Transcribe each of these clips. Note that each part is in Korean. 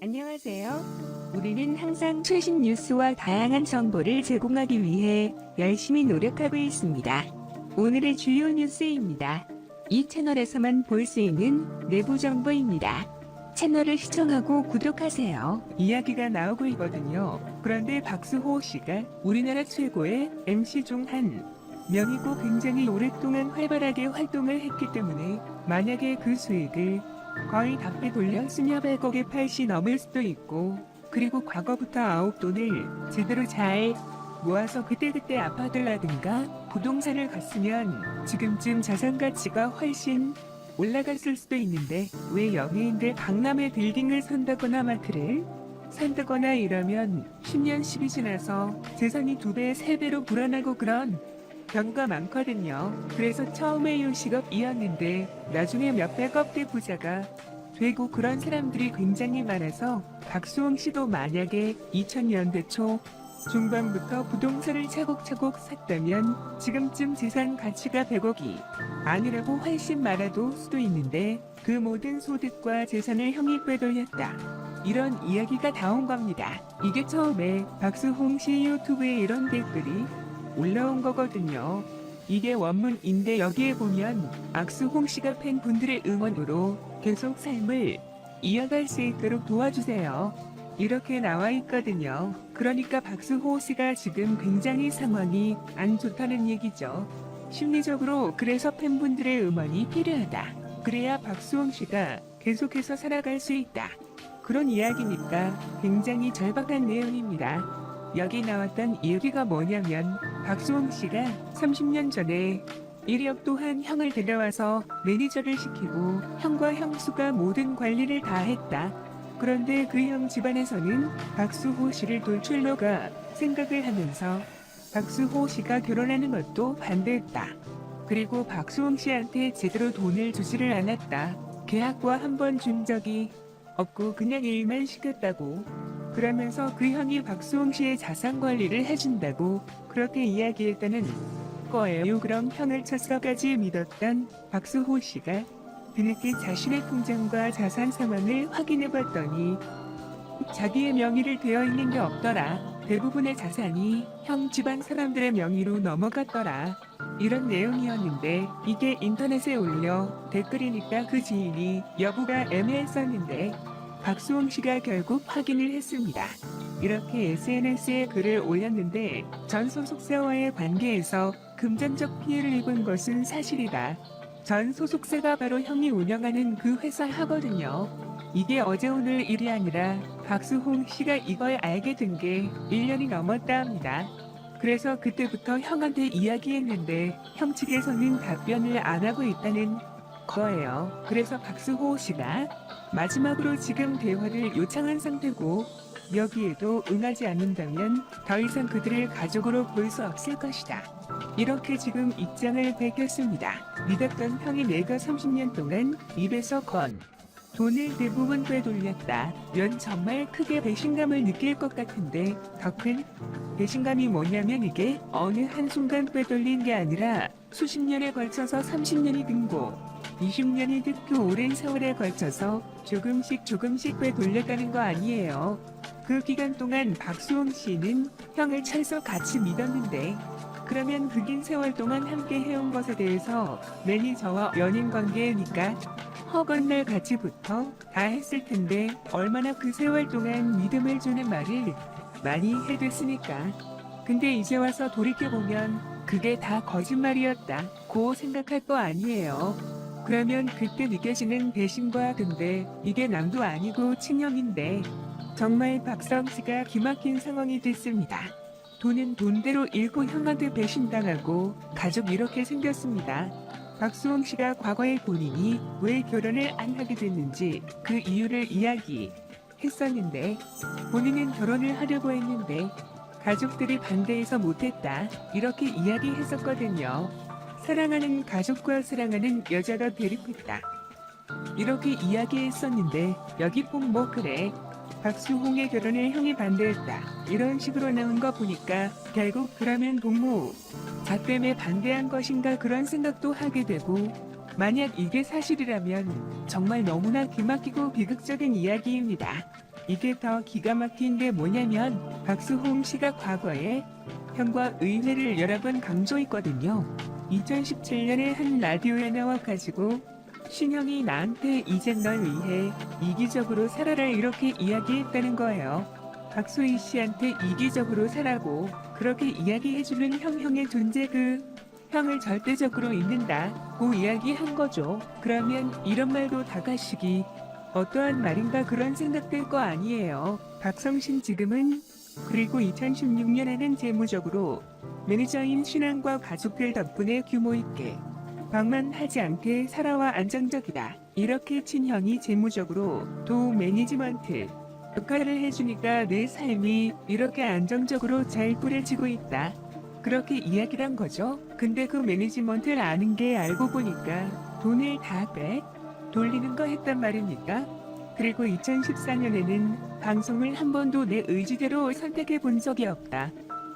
안녕하세요. 우리는 항상 최신 뉴스와 다양한 정보를 제공하기 위해 열심히 노력하고 있습니다. 오늘의 주요 뉴스입니다. 이 채널에서만 볼 수 있는 내부 정보입니다. 채널을 시청하고 구독하세요. 이야기가 나오고 있거든요. 그런데 박수호 씨가 우리나라 최고의 MC 중 한 명이고 굉장히 오랫동안 활발하게 활동을 했기 때문에 만약에 그 수익을 거의 다 빼돌려 수몇백억의 팥이 넘을 수도 있고, 그리고 과거부터 아웃돈을 제대로 잘 모아서 그때그때 아파트라든가 부동산을 갔으면 지금쯤 자산 가치가 훨씬 올라갔을 수도 있는데, 왜 연예인들 강남의 빌딩을 산다거나 마트를 산다거나 이러면 10년 10이 지나서 재산이 2배 3배로 불어나고 그런 경우가 많거든요. 그래서 처음에 요식업이었는데 나중에 몇백억대 부자가 되고 그런 사람들이 굉장히 많아서 박수홍 씨도 만약에 2000년대 초 중반부터 부동산을 차곡차곡 샀다면 지금쯤 재산 가치가 100억이 아니라고 훨씬 많아도 수도 있는데, 그 모든 소득과 재산을 형이 빼돌렸다, 이런 이야기가 나온 겁니다. 이게 처음에 박수홍 씨 유튜브에 이런 댓글이 올라온 거거든요. 이게 원문인데 여기에 보면 박수홍 씨가 팬분들의 응원으로 계속 삶을 이어갈 수 있도록 도와주세요, 이렇게 나와 있거든요. 그러니까 박수호 씨가 지금 굉장히 상황이 안 좋다는 얘기죠. 심리적으로 그래서 팬분들의 응원이 필요하다. 그래야 박수홍 씨가 계속해서 살아갈 수 있다, 그런 이야기니까 굉장히 절박한 내용입니다. 여기 나왔던 이야기가 뭐냐면, 박수홍 씨가 30년 전에 1억 또한 형을 데려와서 매니저를 시키고 형과 형수가 모든 관리를 다 했다. 그런데 그 형 집안에서는 박수호 씨를 돌출로가 생각을 하면서 박수호 씨가 결혼하는 것도 반대했다. 그리고 박수홍 씨한테 제대로 돈을 주지를 않았다. 계약과 한 번 준 적이 없고 그냥 일만 시켰다고. 그러면서 그 형이 박수홍 씨의 자산 관리를 해준다고 그렇게 이야기했다는 거예요. 그럼 형을 쳐서까지 믿었던 박수호 씨가 뒤늦게 자신의 통장과 자산 상황을 확인해봤더니 자기의 명의를 되어 있는 게 없더라. 대부분의 자산이 형 집안 사람들의 명의로 넘어갔더라, 이런 내용이었는데, 이게 인터넷에 올려 댓글이니까 그 지인이 여부가 애매했었는데 박수홍 씨가 결국 확인을 했습니다. 이렇게 SNS에 글을 올렸는데, 전 소속사와의 관계에서 금전적 피해를 입은 것은 사실이다. 전 소속사가 바로 형이 운영하는 그 회사 하거든요. 이게 어제 오늘 일이 아니라 박수홍 씨가 이걸 알게 된 게 1년이 넘었다 합니다. 그래서 그때부터 형한테 이야기했는데 형 측에서는 답변을 안 하고 있다는 거예요. 그래서 박수호 씨가 마지막으로 지금 대화를 요청한 상태고, 여기에도 응하지 않는다면 더 이상 그들을 가족으로 볼 수 없을 것이다, 이렇게 지금 입장을 밝혔습니다. 믿었던 형이 내가 30년 동안 입에서 건 돈을 대부분 빼돌렸다 면 정말 크게 배신감을 느낄 것 같은데, 더 큰 배신감이 뭐냐면 이게 어느 한순간 빼돌린 게 아니라 수십 년에 걸쳐서 30년이 등고 20년이 득표 오랜 세월에 걸쳐서 조금씩 빼돌렸다는 거 아니에요. 그 기간 동안 박수홍 씨는 형을 철서 같이 믿었는데, 그러면 그 긴 세월 동안 함께 해온 것에 대해서 매니저와 연인 관계니까 허건날 같이부터 다 했을 텐데, 얼마나 그 세월 동안 믿음을 주는 말을 많이 해댔으니까. 근데 이제 와서 돌이켜보면 그게 다 거짓말이었다고 생각할 거 아니에요. 그러면 그때 느껴지는 배신과, 근데 이게 남도 아니고 친형인데 정말 박수홍 씨가 기막힌 상황이 됐습니다. 돈은 돈대로 잃고 형한테 배신당하고 가족 이렇게 생겼습니다. 박수홍 씨가 과거에 본인이 왜 결혼을 안 하게 됐는지 그 이유를 이야기했었는데, 본인은 결혼을 하려고 했는데 가족들이 반대해서 못했다, 이렇게 이야기했었거든요. 사랑하는 가족과 사랑하는 여자가 대립했다, 이렇게 이야기했었는데, 여기 꼭 뭐 그래 박수홍의 결혼을 형이 반대했다, 이런 식으로 나온 거 보니까 결국 그러면 동무 자 때문에 반대한 것인가, 그런 생각도 하게 되고, 만약 이게 사실이라면 정말 너무나 기막히고 비극적인 이야기입니다. 이게 더 기가 막힌 게 뭐냐면 박수홍 씨가 과거에 형과 의회를 여러 번 강조했거든요. 2017년에 한 라디오에 나와가지고 신형이 나한테 이젠 널 위해 이기적으로 살아라 이렇게 이야기했다는 거예요. 박소희 씨한테 이기적으로 살라고 그렇게 이야기해주는 형의 존재 형을 절대적으로 잊는다고 이야기한 거죠. 그러면 이런 말도 다가시기 어떠한 말인가 그런 생각될 거 아니에요. 박성신 지금은 그리고 2016년에는 재무적으로 매니저인 신앙과 가족들 덕분에 규모 있게 방만하지 않게 살아와 안정적이다. 이렇게 친형이 재무적으로 도 매니지먼트 역할을 해주니까 내 삶이 이렇게 안정적으로 잘 꾸려지고 있다. 그렇게 이야기를 한 거죠. 근데 그 매니지먼트를 아는 게 알고 보니까 돈을 다 돌리는 거 했단 말입니까? 그리고 2014년에는 방송을 한 번도 내 의지대로 선택해 본 적이 없다.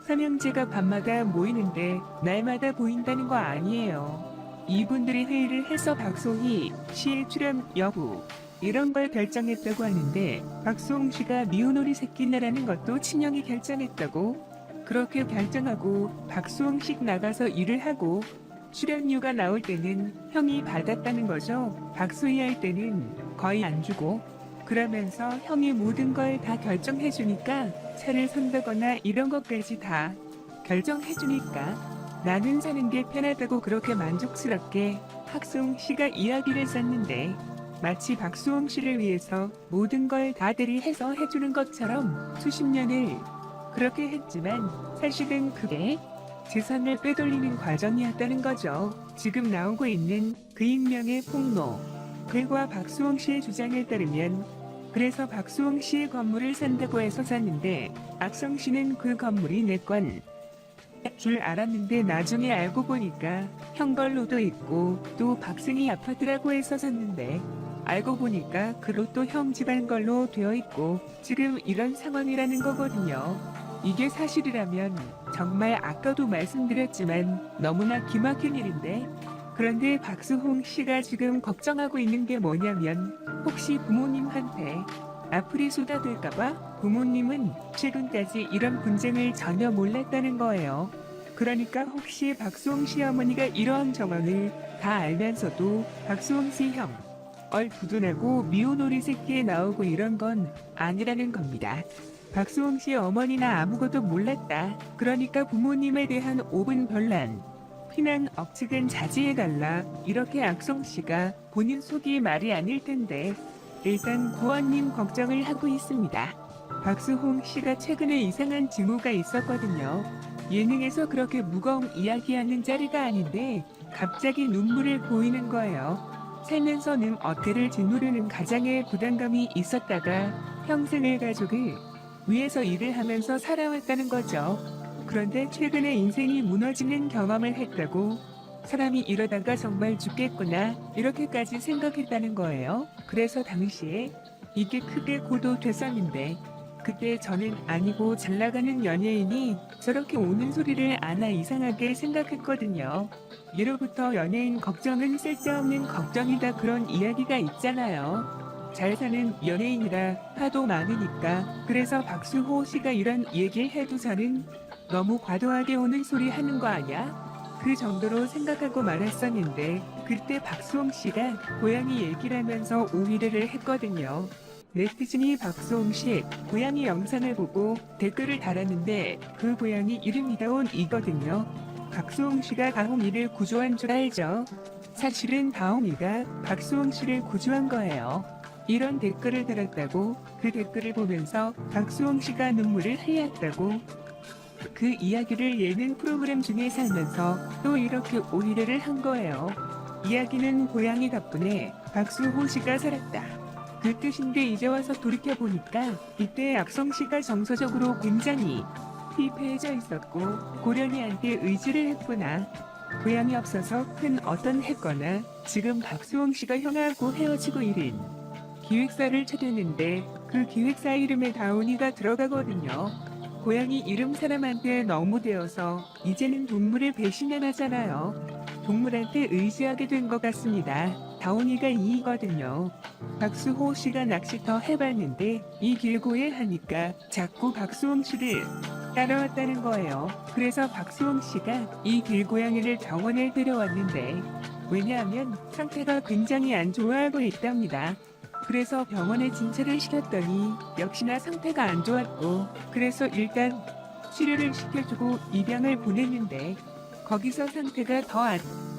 삼형제가 밤마다 모이는데 날마다 보인다는 거 아니에요. 이분들이 회의를 해서 박소희 씨의 출연 여부 이런 걸 결정했다고 하는데 박수홍 씨가 미운오리 새끼네라는 것도 친형이 결정했다고 그렇게 결정하고 박수홍 씨 나가서 일을 하고 출연료가 나올 때는 형이 받았다는 거죠. 박소희 할 때는 거의 안 주고 그러면서 형이 모든 걸 다 결정해 주니까 차를 산다거나 이런 것까지 다 결정해 주니까 나는 사는 게 편하다고 그렇게 만족스럽게 박수홍 씨가 이야기를 썼는데 마치 박수홍 씨를 위해서 모든 걸 다 대리해서 해주는 것처럼 수십 년을 그렇게 했지만 사실은 그게 재산을 빼돌리는 과정이었다는 거죠. 지금 나오고 있는 그 익명의 폭로 글과 박수홍 씨의 주장에 따르면 그래서 박수홍 씨의 건물을 산다고 해서 샀는데 악성 씨는 그 건물이 내 건 줄 알았는데 나중에 알고 보니까 형 걸로도 있고 또 박승희 아파트라고 해서 샀는데 알고 보니까 그 로또 형 집안 걸로 되어 있고 지금 이런 상황이라는 거거든요. 이게 사실이라면 정말 아까도 말씀드렸지만 너무나 기막힌 일인데 그런데 박수홍 씨가 지금 걱정하고 있는 게 뭐냐면 혹시 부모님한테 악플이 쏟아질까봐 부모님은 최근까지 이런 분쟁을 전혀 몰랐다는 거예요. 그러니까 혹시 박수홍 씨 어머니가 이러한 정황을 다 알면서도 박수홍 씨 형 얼두둔하고 미운오리 새끼에 나오고 이런 건 아니라는 겁니다. 박수홍 씨 어머니나 아무것도 몰랐다. 그러니까 부모님에 대한 오분 변란, 피난 억측은 자제해달라. 이렇게 악성 씨가 본인 속이 말이 아닐 텐데 일단 구원님 걱정을 하고 있습니다. 박수홍 씨가 최근에 이상한 징후가 있었거든요. 예능에서 그렇게 무거운 이야기하는 자리가 아닌데 갑자기 눈물을 보이는 거예요. 살면서 는 어깨를 짓누르는 가장의 부담감이 있었다가 평생의 가족을 위해서 일을 하면서 살아왔다는 거죠. 그런데 최근에 인생이 무너지는 경험을 했다고 사람이 이러다가 정말 죽겠구나 이렇게까지 생각했다는 거예요. 그래서 당시에 이게 크게 고도됐었는데 그때 저는 아니고 잘나가는 연예인이 저렇게 오는 소리를 아나 이상하게 생각했거든요. 예로부터 연예인 걱정은 쓸데없는 걱정이다 그런 이야기가 있잖아요. 잘 사는 연예인이라 하도 많으니까 그래서 박수호 씨가 이런 얘기를 해도 저는 너무 과도하게 오는 소리 하는 거 아냐? 그 정도로 생각하고 말았었는데 그때 박수홍 씨가 고양이 얘기를 하면서 오히려를 했거든요. 네티즌이 박수홍 씨 고양이 영상을 보고 댓글을 달았는데 그 고양이 이름이 다온이거든요. 박수홍 씨가 다홍이를 구조한 줄 알죠? 사실은 다홍이가 박수홍 씨를 구조한 거예요. 이런 댓글을 달았다고 그 댓글을 보면서 박수홍 씨가 눈물을 흘렸다고 그 이야기를 예능 프로그램 중에 살면서 또 이렇게 오히려를 한 거예요. 이야기는 고양이 덕분에 박수호 씨가 살았다. 그 뜻인데 이제 와서 돌이켜보니까 이때 악성 씨가 정서적으로 굉장히 피폐해져 있었고 고려니한테 의지를 했구나. 고향이 없어서 큰 어떤 했거나 지금 박수홍 씨가 형하고 헤어지고 이른 기획사를 차렸는데 그 기획사 이름에 다운이가 들어가거든요. 고양이 이름 사람한테 너무 되어서 이제는 동물을 배신해나잖아요. 동물한테 의지하게 된 것 같습니다. 다온이가 2이거든요. 박수호 씨가 낚시터 해봤는데 이 길고에 하니까 자꾸 박수홍 씨를 따라왔다는 거예요. 그래서 박수홍 씨가 이 길고양이를 병원에 데려왔는데 왜냐하면 상태가 굉장히 안 좋아하고 있답니다. 그래서 병원에 진찰을 시켰더니 역시나 상태가 안 좋았고 그래서 일단 치료를 시켜주고 입양을 보냈는데 거기서 상태가 더 안